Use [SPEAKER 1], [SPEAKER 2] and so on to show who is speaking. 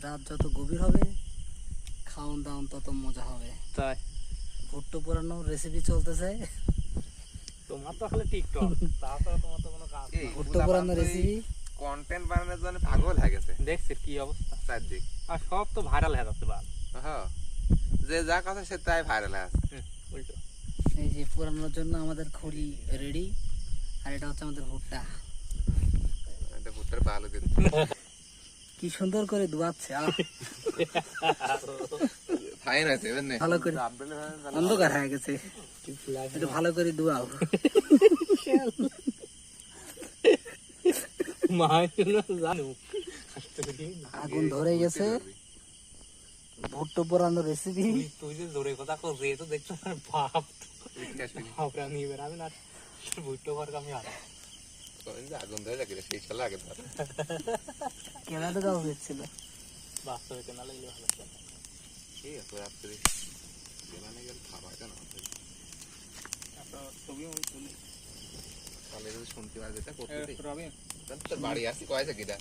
[SPEAKER 1] রাত যত গভীর হবে খাওন দাওন তত মজা হবে।
[SPEAKER 2] তাই
[SPEAKER 1] ভুট্টো পোড়ানোর রেসিপি চলতেছে।
[SPEAKER 2] তোমার তো খালি টিকটক, তাছাড়া তোমার তো কোনো কাজ
[SPEAKER 3] এই
[SPEAKER 2] না।
[SPEAKER 1] ভুট্টো পোড়ানোর রেসিপি
[SPEAKER 3] কন্টেন্ট বানানোর জন্য পাগল হয়ে গেছে
[SPEAKER 2] দেখছি কি অবস্থা,
[SPEAKER 3] চারদিক।
[SPEAKER 2] আর সব তো ভাইরাল হয়ে যাচ্ছে বাল।
[SPEAKER 3] হ্যাঁ, যে যা কথা সে তাই ভাইরাল আছে।
[SPEAKER 2] উল্টো
[SPEAKER 1] এই যে পোড়ানোর জন্য আমাদের খড়ি রেডি, আর এটা হচ্ছে আমাদের ভুট্টা।
[SPEAKER 3] এটা ভুট্টার ভালো দিন।
[SPEAKER 1] কি সুন্দর করে ধোয়াচ্ছে,
[SPEAKER 3] ফাইন আছে বুঝলে?
[SPEAKER 1] ভালো করে অন্ধকার হয়ে গেছে, একটু ভালো করে ধোয়াও।
[SPEAKER 2] জানো
[SPEAKER 1] আগুন ধরে গেছে, ভুট্টো পোড়ানোর রেসিপি।
[SPEAKER 2] তুই যে জোরে কথা করছিস, তো দেখছো আমার বাপ বাপরা নিয়ে বেড়াবে না, বুঝতে পারবো আমি আর
[SPEAKER 3] আগুন ধরে রাখি সেই সালে আগে ধর।
[SPEAKER 1] কেনা তো গাও হয়েছিল,
[SPEAKER 2] বাস্তবে কেনা লাগলে ভালো ছিল।
[SPEAKER 3] কি এত রাত্রি বেলানে গেল খাবার কেন
[SPEAKER 2] ছবি আমি তুলি
[SPEAKER 3] তাহলে যদি শুনতে পারে যেটা করতে
[SPEAKER 2] রবি
[SPEAKER 3] তোর বাড়ি আসি কয়েছে কিটা